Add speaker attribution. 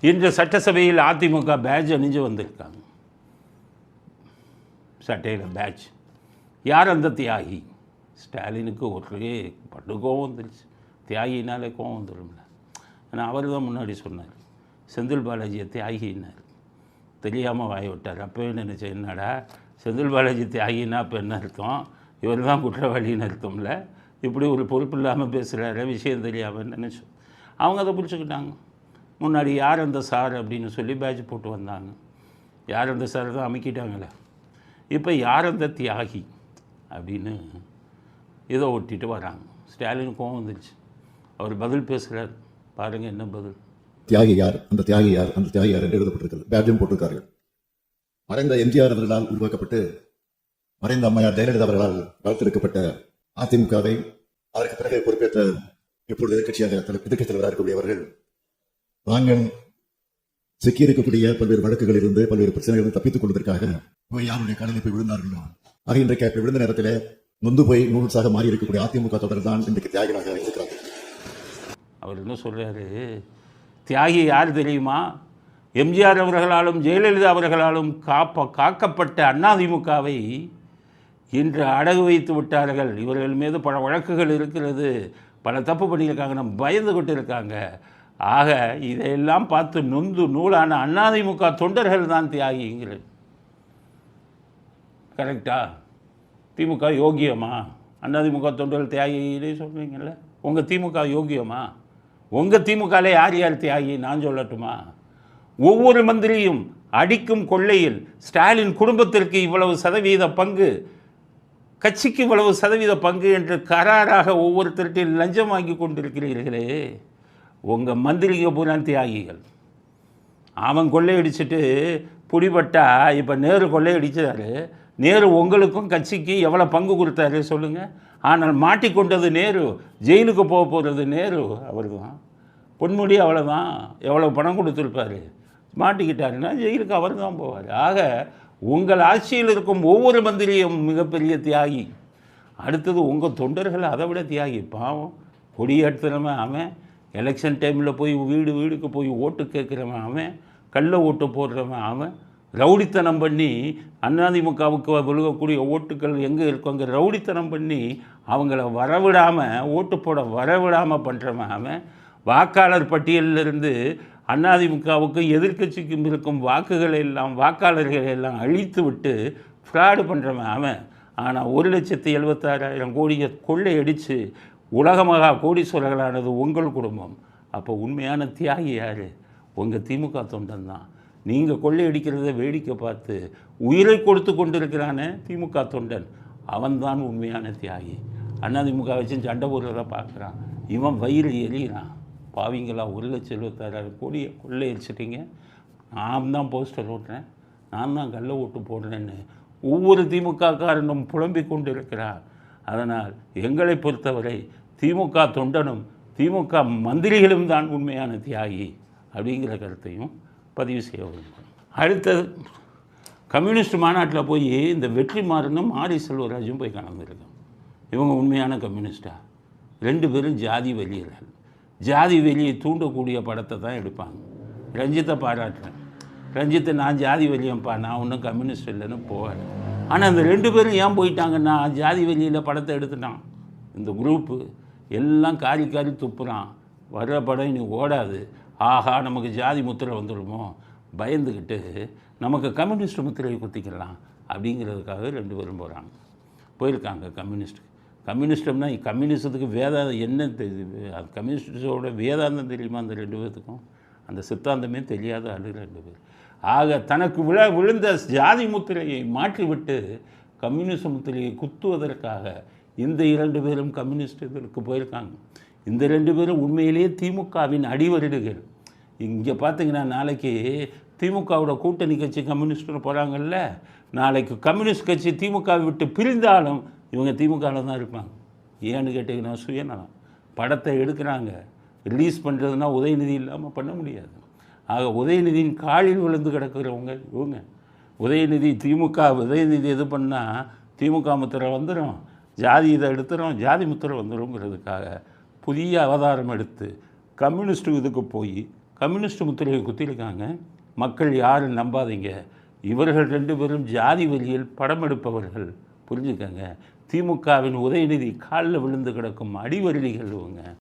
Speaker 1: இன்று சட்டசபையில் அதிமுக பேட்ஜ் அணிஞ்சு வந்திருக்காங்க. சட்டையில் பேட்ஜ். யார் அந்த தியாகி? ஸ்டாலினுக்கு ஒரே பட்டு கோவம் வந்துருச்சு. தியாகினாலே கோவம் வந்துடும்ல. ஆனால் அவர் தான் முன்னாடி சொன்னார், செந்தில் பாலாஜியை தியாகினார். தெரியாமல் வாய விட்டார். அப்போவே நினச்சேன், என்னடா செந்தில் பாலாஜி தியாகினா அப்போ என்ன அர்த்தம்? இவர் தான் குற்றவாளின்னு அர்த்தம்ல. இப்படி ஒரு பொறுப்பு இல்லாமல் பேசுகிறாரு, விஷயம் தெரியாமல் நினச்சோம். அவங்க அதை பிடிச்சிக்கிட்டாங்க. முன்னாடி யார் அந்த சார் அப்படின்னு சொல்லி பேட்ச் போட்டு வந்தாங்க. யார் அந்த சார் தான் அமைக்கிட்டாங்களே. இப்போ யார் அந்த தியாகி அப்படின்னு ஏதோ ஒட்டிட்டு வராங்க. ஸ்டாலின் கோவம் வந்துருச்சு. அவர் பதில் பேசுகிறார். பாருங்கள் என்ன பதில்.
Speaker 2: தியாகி யார், அந்த தியாகி யார், அந்த தியாகி யார் என்று எழுதப்பட்டிருக்கிறது. பேட்ஜும் போட்டிருக்கார்கள். மறைந்த எம்ஜிஆர் அவர்களால் உருவாக்கப்பட்டு மறைந்த அம்மையார் ஜெயலலிதா அவர்களால் வளர்த்தெடுக்கப்பட்ட அதிமுகவை அதற்கு பிறகு பொறுப்பேற்ற இப்பொழுது எதிர்க்கட்சி தலைவராக இருக்கக்கூடியவர்கள் தாங்கள் சிக்கியிருக்கக்கூடிய பல்வேறு வழக்குகளில் இருந்து பல்வேறு பிரச்சனைகளில் தப்பித்துக் கொள்வதற்காக யாருடைய கடலில் போய் விழுந்தார்களோ ஆக இன்றைக்கு அப்படி விழுந்த நேரத்தில் நொந்து போய் நூல்ஸாக மாறி இருக்கக்கூடிய அதிமுக தொடர் தான் இன்றைக்கு தியாகிகளாக இருக்கிறார்கள்.
Speaker 1: அவர் என்ன சொல்றாரு? தியாகி யார் தெரியுமா? எம்ஜிஆர் அவர்களாலும் ஜெயலலிதா அவர்களாலும் காக்கப்பட்ட அதிமுகவை இன்று அடகு வைத்து விட்டார்கள். இவர்கள் மீது பல வழக்குகள் இருக்கிறது, பல தப்பு பண்ணியிருக்காங்க, நம்ம பயந்து கொண்டு இருக்காங்க. ஆக இதையெல்லாம் பார்த்து நொந்து நூலான அதிமுக தொண்டர்கள் தான் தியாகிங்கிறது. கரெக்டா? திமுக யோகியமா? அதிமுக தொண்டர்கள் தியாகிகளே சொல்கிறீங்கல்ல. உங்கள் திமுக யோகியமா? உங்கள் திமுகவில் யார் யார் தியாகி நான் சொல்லட்டுமா? ஒவ்வொரு மந்திரியும் அடிக்கும் கொள்ளையில் ஸ்டாலின் குடும்பத்திற்கு இவ்வளவு சதவீத பங்கு, கட்சிக்கு இவ்வளவு சதவீத பங்கு என்று கராராக ஒவ்வொருத்தருக்கும் லஞ்சம் வாங்கி கொண்டிருக்கிறீர்களே. உங்கள் மந்திரிங்க பூரா தியாகிகள். அவன் கொள்ளையடிச்சிட்டு பிடிபட்டா இப்போ நேரு கொள்ளையடிச்சாரு. நேரு உங்களுக்கும் கட்சிக்கு எவ்வளோ பங்கு கொடுத்தாரு சொல்லுங்கள். ஆனால் மாட்டிக்கொண்டது நேரு, ஜெயிலுக்கு போக போகிறது நேரு. அவர் தான் பொன்முடி, அவ்வளோதான். எவ்வளோ பணம் கொடுத்துருப்பார், மாட்டிக்கிட்டாருன்னா ஜெயிலுக்கு அவர் தான் போவார். ஆக உங்கள் ஆட்சியில் இருக்கும் ஒவ்வொரு மந்திரியும் மிகப்பெரிய தியாகி. அடுத்தது உங்கள் தொண்டர்கள் அதை விட தியாகி. பாவம், கொடியேற்றுறவன் அவன், எலெக்ஷன் டைமில் போய் வீடு வீடுக்கு போய் ஓட்டு கேட்குறவன் அவன், கள்ள ஓட்டு போடுறவன் அவன், ரவுடித்தனம் பண்ணி அதிமுகவுக்கு விழுகக்கூடிய ஓட்டுக்கள் எங்கே இருக்கோங்க ரவுடித்தனம் பண்ணி அவங்கள வரவிடாமல், ஓட்டு போட வரவிடாமல் பண்ணுறவன் அவன், வாக்காளர் பட்டியலிருந்து அதிமுகவுக்கு எதிர்க்கட்சிக்கும் இருக்கும் வாக்குகளை எல்லாம், வாக்காளர்களை எல்லாம் அழித்து விட்டு ஃப்ராடு பண்ணுறவன் அவன். ஆனால் 1,76,000 கோடியை கொள்ளையடித்து உலகமகா கோடீஸ்வரர்களானது உங்கள் குடும்பம். அப்போ உண்மையான தியாகி யார்? உங்கள் திமுக தொண்டன் தான். நீங்கள் கொள்ளையடிக்கிறத வேடிக்கை பார்த்து உயிரை கொடுத்து கொண்டிருக்கிறானே திமுக தொண்டன், அவன்தான் உண்மையான தியாகி. அதிமுக வச்சு சண்டை போடுறத பார்க்குறான். இவன் வயிறு எரியிறான். பாவிங்களா, 1,76,000 கோடியை கொள்ளையடிச்சிட்டிங்க, நான் தான் போஸ்டர் ஓட்டுறேன், நான் தான் கள்ள ஓட்டு போடுறேன்னு ஒவ்வொரு திமுக காரனும் புலம்பிக் கொண்டு இருக்கிறார். அதனால் எங்களை பொறுத்தவரை திமுக தொண்டனும் திமுக மந்திரிகளும் தான் உண்மையான தியாகி அப்படிங்கிற கருத்தையும் பதிவு செய்ய விரும்புகிறேன். அடுத்தது, கம்யூனிஸ்ட் மாநாட்டில் போய் இந்த வெற்றிமாறனும் ஆரி செல்வராஜும் போய் கலந்துருக்கோம். இவங்க உண்மையான கம்யூனிஸ்டா? 2 பேரும் ஜாதி வெளியர்கள். ஜாதி வெளியை தூண்டக்கூடிய படத்தை தான் எடுப்பாங்க. ரஞ்சித்தை பாராட்டுறேன். ரஞ்சித்தை நான் ஜாதி வெளியப்பா, நான் ஒன்றும் கம்யூனிஸ்ட் இல்லைன்னு போவார். ஆனால் அந்த 2 பேரும் ஏன் போயிட்டாங்கன்னா, ஜாதி வெளியில் படத்தை எடுத்துட்டான். இந்த குரூப்பு எல்லாம் காரி காரி துப்புறான். வர்ற படம் இனி ஓடாது. ஆஹா, நமக்கு ஜாதி முத்திரை வந்துடுமோ, பயந்துக்கிட்டு நமக்கு கம்யூனிஸ்ட் முத்திரையை குத்திக்கலாம் அப்படிங்கிறதுக்காக 2 பேரும் போயிருக்காங்க கம்யூனிஸ்ட்டுக்கு. கம்யூனிஸ்டம்னா கம்யூனிஸ்டத்துக்கு வேதாந்தம் என்ன தெரியுது? அது கம்யூனிஸ்டோட வேதாந்தம் தெரியுமா அந்த 2 பேர்த்துக்கும்? அந்த சித்தாந்தமே தெரியாத ஆளு 2 பேர். ஆக தனக்கு விழுந்த ஜாதி முத்திரையை மாற்றிவிட்டு கம்யூனிஸ்ட் முத்திரையை குத்துவதற்காக இந்த 2 பேரும் கம்யூனிஸ்ட் இதற்கு போயிருக்காங்க. இந்த 2 பேரும் உண்மையிலேயே திமுகவின் அடிவருடுகள். இங்கே பார்த்தீங்கன்னா, நாளைக்கு திமுகவோட கூட்டணி கட்சி கம்யூனிஸ்ட்னு போகிறாங்கல்ல, நாளைக்கு கம்யூனிஸ்ட் கட்சி திமுகவை விட்டு பிரிந்தாலும் இவங்க திமுகவில் தான் இருப்பாங்க. ஏன்னு கேட்டிங்கன்னா, சுயநலம். படத்தை எடுக்கிறாங்க, ரிலீஸ் பண்ணுறதுனா உதயநிதி இல்லாமல் பண்ண முடியாது. ஆக உதயநிதியின் காலில் விழுந்து கிடக்கிறவங்க இவங்க. உதயநிதி எது பண்ணால் திமுக முத்திரை வந்துடும், ஜாதி இதை எடுத்துடும், ஜாதி முத்திரை வந்துடும்ங்கிறதுக்காக புதிய அவதாரம் எடுத்து கம்யூனிஸ்ட் இதுக்கு போய் கம்யூனிஸ்ட் முத்திரையை குத்திருக்காங்க. மக்கள் யாரும் நம்பாதீங்க, இவர்கள் 2 பேரும் ஜாதி வழியில் படம் எடுப்பவர்கள், புரிஞ்சுக்கங்க. திமுகவின் உதயநிதி காலில் விழுந்து கிடக்கும் அடிவருடிகள் இவங்க.